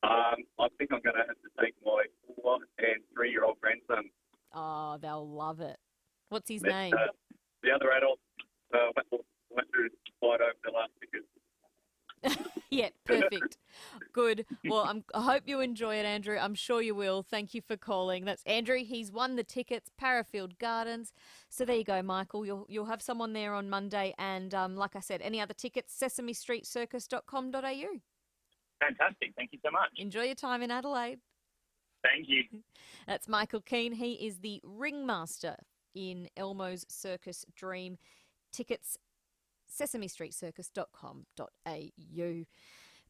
I think I'm going to have to take my 4- and 3-year-old grandson. Oh, they'll love it. What's his name? The other adult went through the slide over the last ticket. Yeah, perfect. Good. Well, I hope you enjoy it, Andrew. I'm sure you will. Thank you for calling. That's Andrew. He's won the tickets, Parafield Gardens. So there you go, Michael. You'll have someone there on Monday. And like I said, any other tickets, sesamestreetcircus.com.au. Fantastic. Thank you so much. Enjoy your time in Adelaide. Thank you. That's Michael Keane. He is the ringmaster in Elmo's Circus Dream. Tickets, sesamestreetcircus.com.au.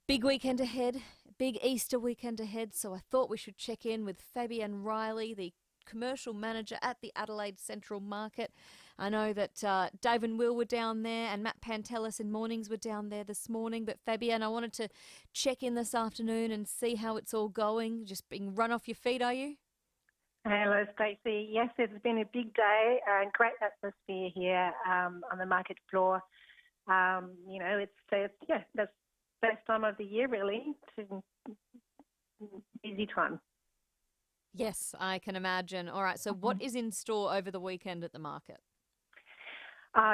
Big weekend ahead, big Easter weekend ahead, so I thought we should check in with FIVEAA Riley, the commercial manager at the Adelaide Central Market. I know that Dave and Will were down there and Matt Pantelis and Mornings were down there this morning, but FIVEAA, I wanted to check in this afternoon and see how it's all going. Just being run off your feet, are you? Hello, Stacey. Yes, it's been a big day and great atmosphere here on the market floor. It's that's best time of the year, really. It's busy time. Yes, I can imagine. All right, so what is in store over the weekend at the market?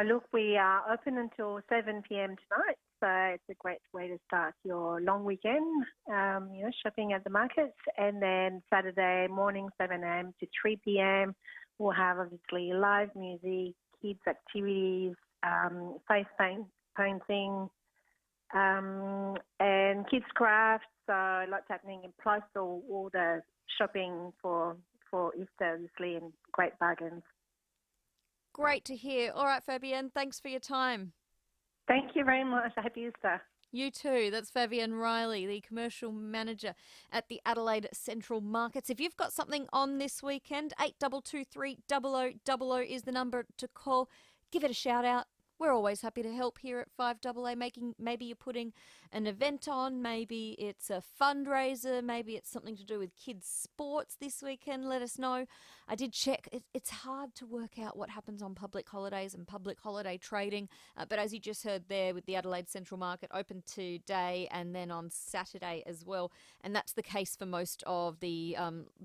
Look, we are open until 7 p.m. tonight, so it's a great way to start your long weekend, shopping at the markets. And then Saturday morning, 7 a.m. to 3 p.m., we'll have obviously live music, kids' activities, face painting, and kids' crafts. So lots happening, and plus all the shopping for Easter, obviously, and great bargains. Great to hear. All right, FIVEAA, thanks for your time. Thank you very much. Happy Easter. You too. That's FIVEAA Riley, the commercial manager at the Adelaide Central Markets. If you've got something on this weekend, 8223 0000 is the number to call. Give it a shout out. We're always happy to help here at 5AA. Maybe you're putting an event on, maybe it's a fundraiser, maybe it's something to do with kids' sports this weekend. Let us know. I did check. It's hard to work out what happens on public holidays and public holiday trading. But as you just heard there with the Adelaide Central Market, open today and then on Saturday as well. And that's the case for most of the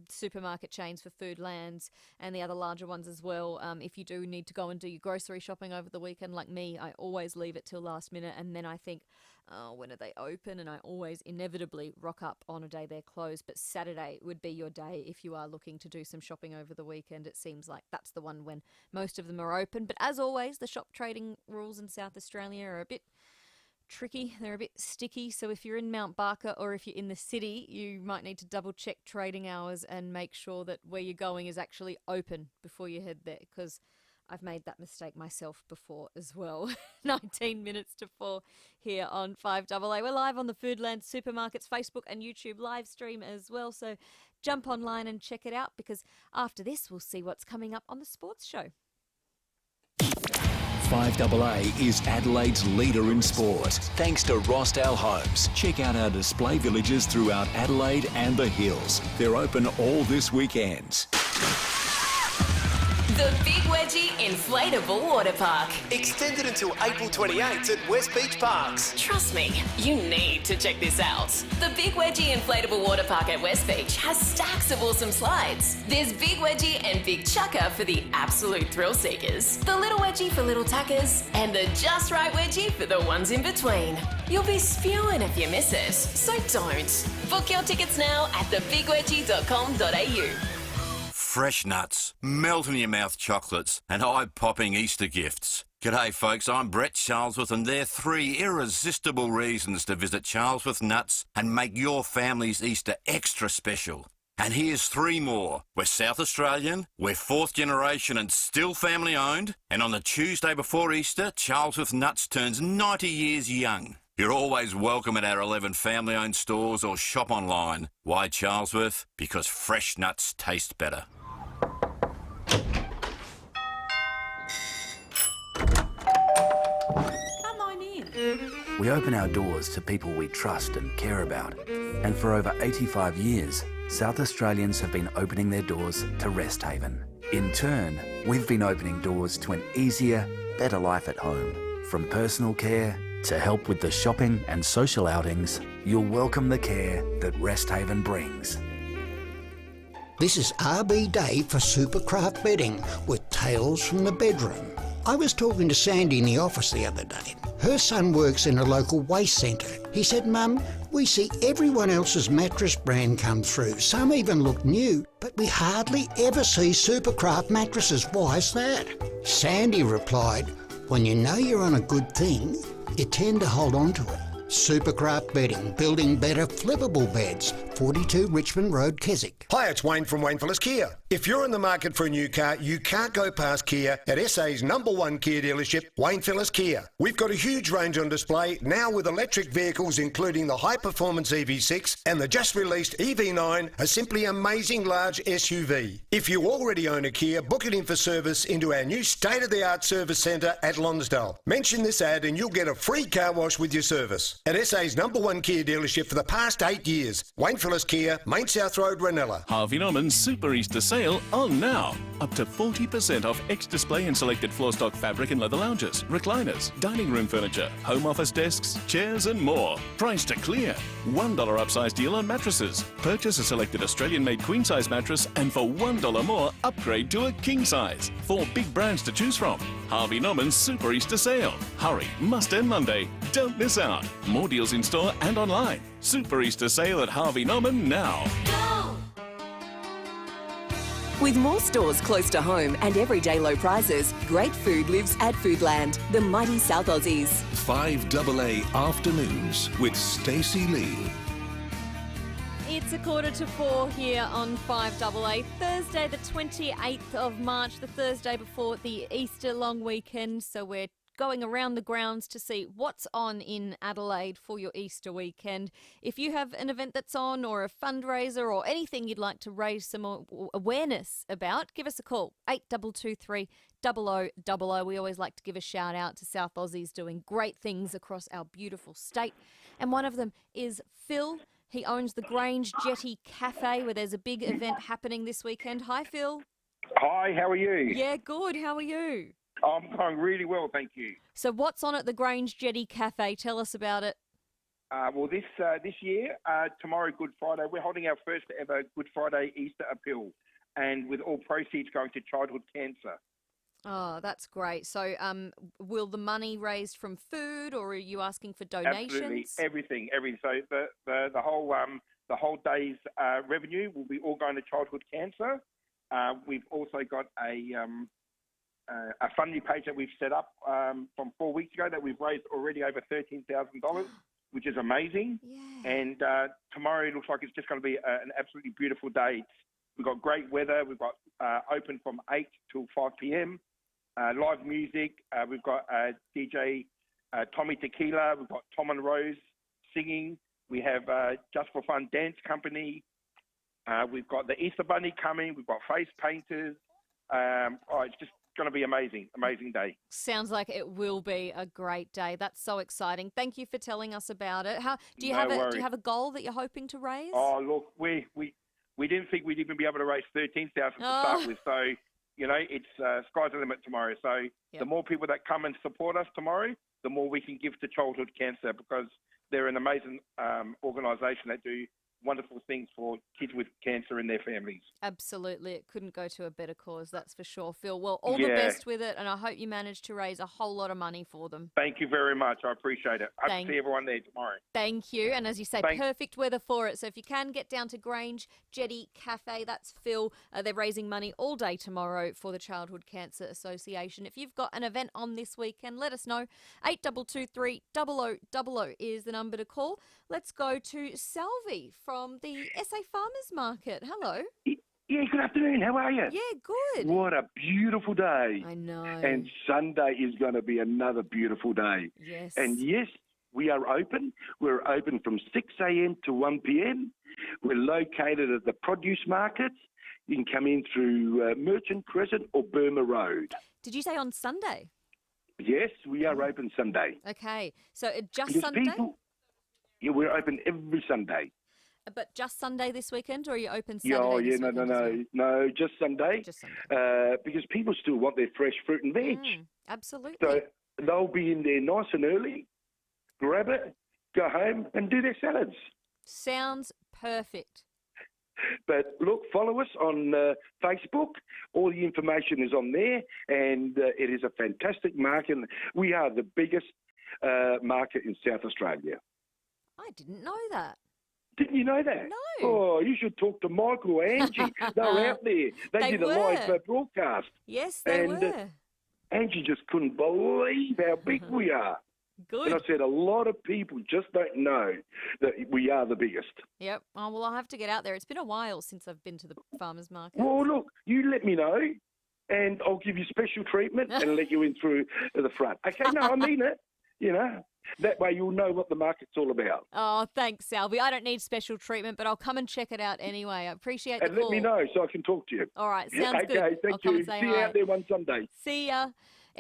supermarket chains for Foodlands and the other larger ones as well. If you do need to go and do your grocery shopping over the weekend, like me, I always leave it till last minute and then I think, oh, when are they open? And I always inevitably rock up on a day they're closed. But Saturday would be your day if you are looking to do some shopping over the weekend. It seems like that's the one when most of them are open. But as always, the shop trading rules in South Australia are a bit tricky. They're a bit sticky. So if you're in Mount Barker or if you're in the city, you might need to double check trading hours and make sure that where you're going is actually open before you head there, because I've made that mistake myself before as well. 19 minutes to 4 here on 5AA. We're live on the Foodland Supermarkets Facebook and YouTube live stream as well. So jump online and check it out, because after this, we'll see what's coming up on the sports show. 5AA is Adelaide's leader in sport, thanks to Rossdale Homes. Check out our display villages throughout Adelaide and the Hills. They're open all this weekend. The Big Wedgie Inflatable Water Park. Extended until April 28th at West Beach Parks. Trust me, you need to check this out. The Big Wedgie Inflatable Water Park at West Beach has stacks of awesome slides. There's Big Wedgie and Big Chucker for the absolute thrill seekers, the Little Wedgie for little tuckers, and the Just Right Wedgie for the ones in between. You'll be spewing if you miss it, so don't. Book your tickets now at thebigwedgie.com.au. Fresh nuts, melt-in-your-mouth chocolates, and eye-popping Easter gifts. G'day, folks. I'm Brett Charlesworth, and there are 3 irresistible reasons to visit Charlesworth Nuts and make your family's Easter extra special. And here's 3 more. We're South Australian, we're 4th generation and still family-owned, and on the Tuesday before Easter, Charlesworth Nuts turns 90 years young. You're always welcome at our 11 family-owned stores or shop online. Why Charlesworth? Because fresh nuts taste better. Come on in. We open our doors to people we trust and care about. And for over 85 years, South Australians have been opening their doors to Rest Haven. In turn, we've been opening doors to an easier, better life at home. From personal care to help with the shopping and social outings, you'll welcome the care that Rest Haven brings. This is RB Day for Supercraft Bedding with Tales from the Bedroom. I was talking to Sandy in the office the other day. Her son works in a local waste centre. He said, Mum, we see everyone else's mattress brand come through. Some even look new, but we hardly ever see Supercraft mattresses. Why is that? Sandy replied, when you know you're on a good thing, you tend to hold on to it. Supercraft Bedding, building better flippable beds. 42 Richmond Road, Keswick. Hi, it's Wayne from Wayne Phillips Kia. If you're in the market for a new car, you can't go past Kia at SA's #1 Kia dealership, Wayne Phillips Kia. We've got a huge range on display now with electric vehicles including the high-performance EV6 and the just-released EV9, a simply amazing large SUV. If you already own a Kia, book it in for service into our new state-of-the-art service centre at Lonsdale. Mention this ad and you'll get a free car wash with your service. At SA's #1 Kia dealership for the past 8 years, Wayne Phillips Kia, Main South Road, Ranella. Harvey Norman's Super Easter Sale on now. Up to 40% off ex-display and selected floor stock fabric and leather lounges, recliners, dining room furniture, home office desks, chairs and more. Price to clear. $1 upsize deal on mattresses. Purchase a selected Australian-made queen-size mattress and for $1 more, upgrade to a king size. 4 big brands to choose from. Harvey Norman's Super Easter Sale. Hurry, must end Monday. Don't miss out. More deals in store and online. Super Easter Sale at Harvey Norman now. With more stores close to home and everyday low prices, great food lives at Foodland, the mighty South Aussies. 5AA Afternoons with Stacey Lee. It's 3:45 here on 5AA, Thursday the 28th of March, the Thursday before the Easter long weekend. So we're going around the grounds to see what's on in Adelaide for your Easter weekend. If you have an event that's on or a fundraiser or anything you'd like to raise some more awareness about, give us a call, 8223 0000. We always like to give a shout out to South Aussies doing great things across our beautiful state. And one of them is Phil. He owns the Grange Jetty Cafe where there's a big event happening this weekend. Hi, Phil. Hi, how are you? Yeah, good. How are you? I'm going really well, thank you. So what's on at the Grange Jetty Cafe? Tell us about it. Well, this year, tomorrow, Good Friday, we're holding our first ever Good Friday Easter appeal, and with all proceeds going to childhood cancer. Oh, that's great. So will the money raised from food or are you asking for donations? Absolutely, everything. So the whole day's revenue will be all going to childhood cancer. We've also got a funding page that we've set up from 4 weeks ago that we've raised already over $13,000, which is amazing. Yeah. And tomorrow looks like it's just going to be an absolutely beautiful day. We've got great weather. We've got open from 8 till 5 p.m. Live music. We've got DJ Tommy Tequila. We've got Tom and Rose singing. We have Just for Fun Dance Company. We've got the Easter Bunny coming. We've got face painters. It's just going to be amazing day. Sounds like it will be a great day. That's so exciting. Thank you for telling us about it. Do you have a goal that you're hoping to raise? Oh, look, we didn't think we'd even be able to raise $13,000 to start with. So it's sky's the limit tomorrow. So the more people that come and support us tomorrow, the more we can give to childhood cancer, because they're an amazing organisation that do wonderful things for kids with cancer and their families. Absolutely. It couldn't go to a better cause, that's for sure, Phil. Well, all the best with it, and I hope you manage to raise a whole lot of money for them. Thank you very much. I appreciate it. Hope to see everyone there tomorrow. Thank you. And as you say, perfect weather for it. So if you can get down to Grange Jetty Cafe, that's Phil. They're raising money all day tomorrow for the Childhood Cancer Association. If you've got an event on this weekend, let us know. 8223 0000 is the number to call. Let's go to Salvi from the SA Farmers Market. Hello. Yeah, good afternoon. How are you? Yeah, good. What a beautiful day. I know. And Sunday is going to be another beautiful day. Yes. And yes, we are open. We're open from 6 a.m. to 1 p.m. We're located at the produce markets. You can come in through Merchant Crescent or Burma Road. Did you say on Sunday? Yes, we are open Sunday. Okay. So just Because Sunday? Yeah, we're open every Sunday. But just Sunday this weekend, or are you open Saturday Yeah, this weekend as well? no, just Sunday. Just Sunday. Because people still want their fresh fruit and veg. Absolutely. So they'll be in there nice and early, grab it, go home and do their salads. Sounds perfect. But look, follow us on Facebook. All the information is on there, and it is a fantastic market. We are the biggest market in South Australia. I didn't know that. Didn't you know that? No. Oh, you should talk to Michael or Angie. They were out there. They did a live broadcast. Yes, they were. Angie just couldn't believe how big we are. Good. And I said, a lot of people just don't know that we are the biggest. Yep. Oh, well, I'll have to get out there. It's been a while since I've been to the farmers market. Well, look, you let me know, and I'll give you special treatment and let you in through the front. Okay, no, I mean it, That way you'll know what the market's all about. Oh, thanks, Salvi. I don't need special treatment, but I'll come and check it out anyway. I appreciate the And call. let me know so I can talk to you. All right, sounds good. Okay, thank I'll come you. and say See you hi. out there one Sunday. See ya.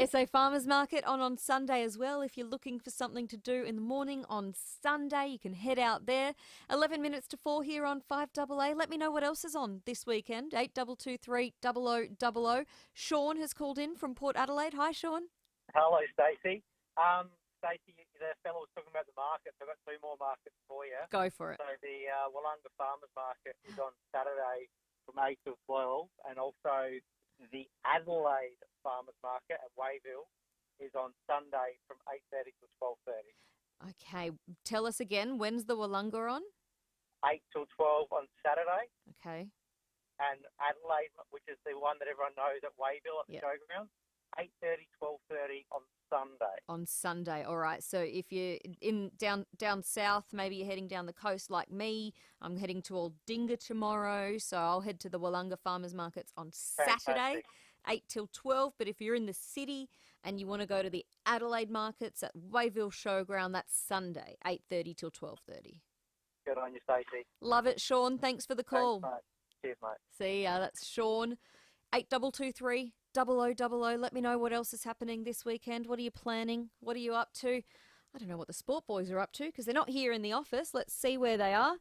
SA Farmers Market on Sunday as well. If you're looking for something to do in the morning on Sunday, you can head out there. 11 minutes to 4 here on 5AA. Let me know what else is on this weekend. 8223 0000. Sean has called in from Port Adelaide. Hi, Sean. Hello, Stacey. Stacey, the fellow was talking about the markets. I've got two more markets for you. Go for it. So the Wollonga Farmers Market is on Saturday from 8 till 12, and also the Adelaide Farmers Market at Wayville is on Sunday from 8:30 till 12:30. Okay, tell us again, when's the Wollonga on? 8 till 12 on Saturday, Okay. and Adelaide, which is the one that everyone knows at Wayville at the showground, 8:30, 12:30 on Sunday. On Sunday, all right. So if you're down south, maybe you're heading down the coast like me. I'm heading to Aldinga tomorrow, so I'll head to the Wollonga Farmers Markets on Saturday, 8 till 12. But if you're in the city and you want to go to the Adelaide markets at Wayville Showground, that's Sunday, 8:30 till 12:30. Good on you, Stacey. Love it, Sean. Thanks for the call. Thanks, mate. Cheers, mate. See ya. That's Sean. 8223 0000. Let me know what else is happening this weekend. What are you planning? What are you up to? I don't know what the sport boys are up to because they're not here in the office. Let's see where they are.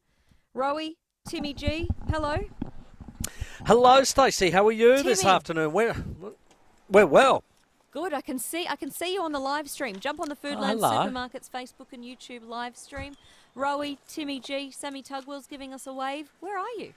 Rowie, Timmy G, hello. Hello, Stacey. How are you this Timmy. afternoon? We're well. Good. I can see you on the live stream. Jump on the Foodland hello. Supermarkets Facebook and YouTube live stream. Rowie, Timmy G, Sammy Tugwell's giving us a wave. Where are you?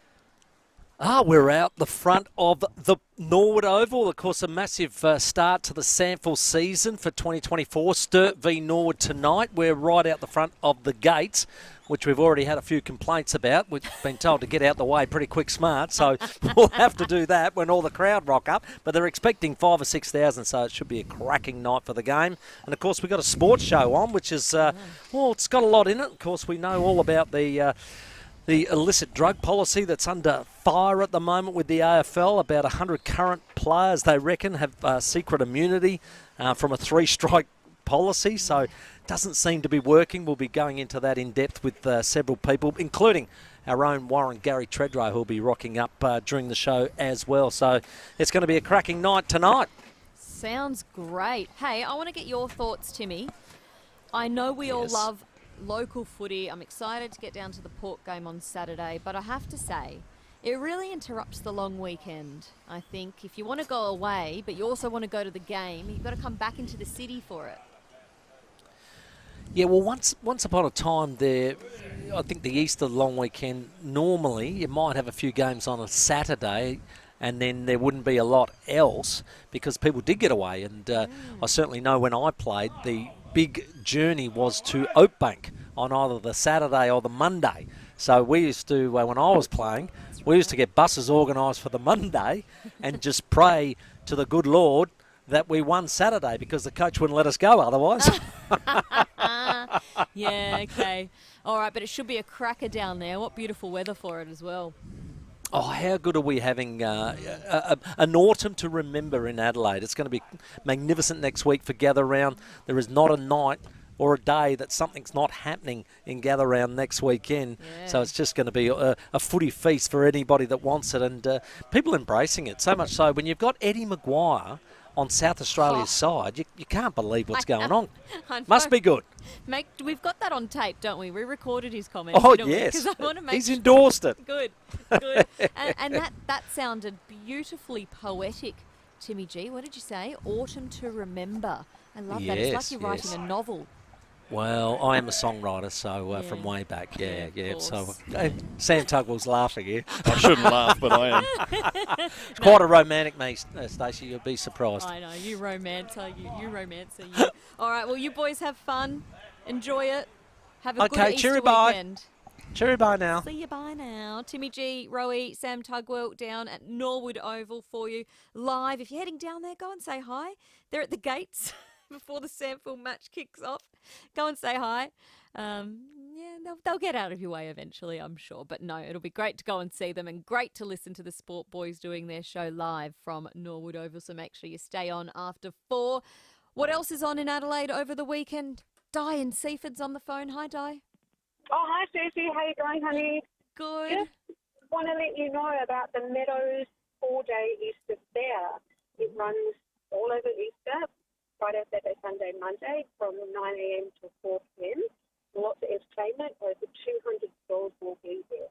We're out the front of the Norwood Oval. Of course, a massive start to the SANFL season for 2024. Sturt v Norwood tonight. We're right out the front of the gates, which we've already had a few complaints about. We've been told to get out the way pretty quick smart, so we'll have to do that when all the crowd rock up. But they're expecting 5,000 or 6,000, so it should be a cracking night for the game. And, of course, we've got a sports show on, which is, it's got a lot in it. Of course, we know all about the illicit drug policy that's under fire at the moment with the AFL. About 100 current players, they reckon, have secret immunity from a 3-strike policy, so it doesn't seem to be working. We'll be going into that in depth with several people, including our own Warren Gary Tredrow, who'll be rocking up during the show as well. So it's going to be a cracking night tonight. Sounds great. Hey, I want to get your thoughts, Timmy. I know we all love local footy. I'm excited to get down to the Port game on Saturday, but I have to say, It really interrupts the long weekend, I think. If you want to go away, but you also want to go to the game, you've got to come back into the city for it. Yeah, well, once upon a time there, I think the Easter long weekend, normally you might have a few games on a Saturday and then there wouldn't be a lot else because people did get away. And I certainly know when I played, the big journey was to Oakbank on either the Saturday or the Monday. So we used to, when I was playing, we used to get buses organised for the Monday and just pray to the good Lord that we won Saturday because the coach wouldn't let us go otherwise. Yeah, okay. All right, but it should be a cracker down there. What beautiful weather for it as well. Oh, how good are we having an autumn to remember in Adelaide. It's going to be magnificent next week for Gather Round. There is not a night or a day that something's not happening in Gather Round next weekend. Yeah. So it's just going to be a footy feast for anybody that wants it, and people embracing it. So much so, when you've got Eddie Maguire on South Australia's side, you can't believe what's going on. Must be good. Mate, we've got that on tape, don't we? We recorded his comments. Oh, yes. I want to make He's endorsed it. Good. And that sounded beautifully poetic, Timmy G. What did you say? Autumn to remember. I love that. It's like you're writing a novel. Well, I am a songwriter, so from way back, yeah. So Sam Tugwell's laughing here. I shouldn't laugh, but I am. It's quite a romantic me, Stacey. You'll be surprised. I know, you romancer, you romancer. You. All right, well, you boys have fun. Enjoy it. Have a good Easter weekend. Cheery bye now. See you bye now. Timmy G, Rowie, Sam Tugwell down at Norwood Oval for you live. If you're heading down there, go and say hi. They're at the gates before the Samford match kicks off. Go and say hi. They'll get out of your way eventually, I'm sure. But no, it'll be great to go and see them and great to listen to the Sport Boys doing their show live from Norwood Oval. So make sure you stay on after 4. What else is on in Adelaide over the weekend? Di in Seaford's on the phone. Hi, Di. Oh, hi, Stacey. How you going, honey? Good. Just want to let you know about the Meadows 4-day Easter Fair. It runs all over Easter, Friday, Saturday, Sunday, Monday, from 9 a.m. to 4 p.m. Lots of entertainment. Over 200 stalls will be there.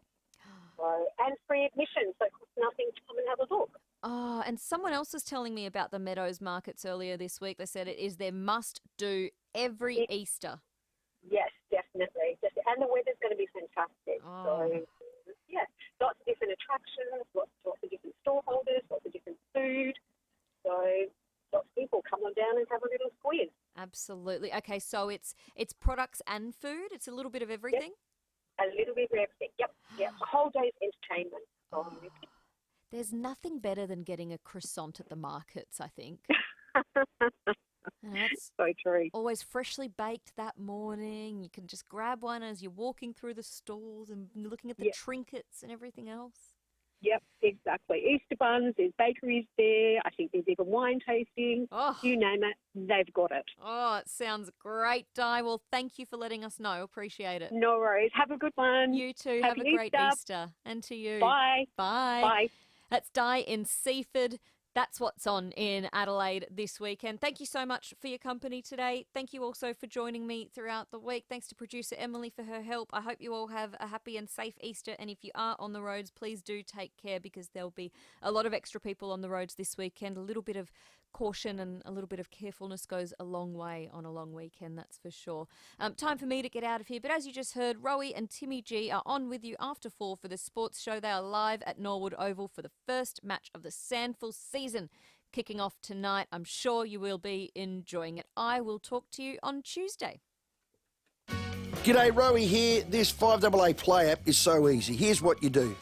And free admission, so it costs nothing to come and have a look. Oh, and someone else was telling me about the Meadows markets earlier this week. They said it is their must-do every Easter. Yes, definitely. And the weather's going to be fantastic. Oh. So, yeah, lots of different attractions, lots of different store holders, lots of different food. So lots of people come on down and have a little squeeze. Absolutely. Okay, so it's products and food? It's a little bit of everything? Yep. A little bit of everything. Yep. A whole day's entertainment. There's nothing better than getting a croissant at the markets, I think. That's so true. Always freshly baked that morning. You can just grab one as you're walking through the stalls and looking at the trinkets and everything else. Yep, exactly. Easter buns, there's bakeries there. I think there's even wine tasting. Oh. You name it, they've got it. Oh, it sounds great, Di. Well, thank you for letting us know. Appreciate it. No worries. Have a good one. You too. Have a great Easter. And to you. Bye. Bye. Bye. That's Di in Seaford. That's what's on in Adelaide this weekend. Thank you so much for your company today. Thank you also for joining me throughout the week. Thanks to producer Emily for her help. I hope you all have a happy and safe Easter. And if you are on the roads, please do take care because there'll be a lot of extra people on the roads this weekend. A little bit of caution and a little bit of carefulness goes a long way on a long weekend, that's for sure. Time for me to get out of here. But as you just heard, Rowie and Timmy G are on with you after 4 for the sports show. They are live at Norwood Oval for the first match of the SANFL season. Kicking off tonight. I'm sure you will be enjoying it. I will talk to you on Tuesday. G'day, Rowie here. This FIVEAA Play app is so easy. Here's what you do.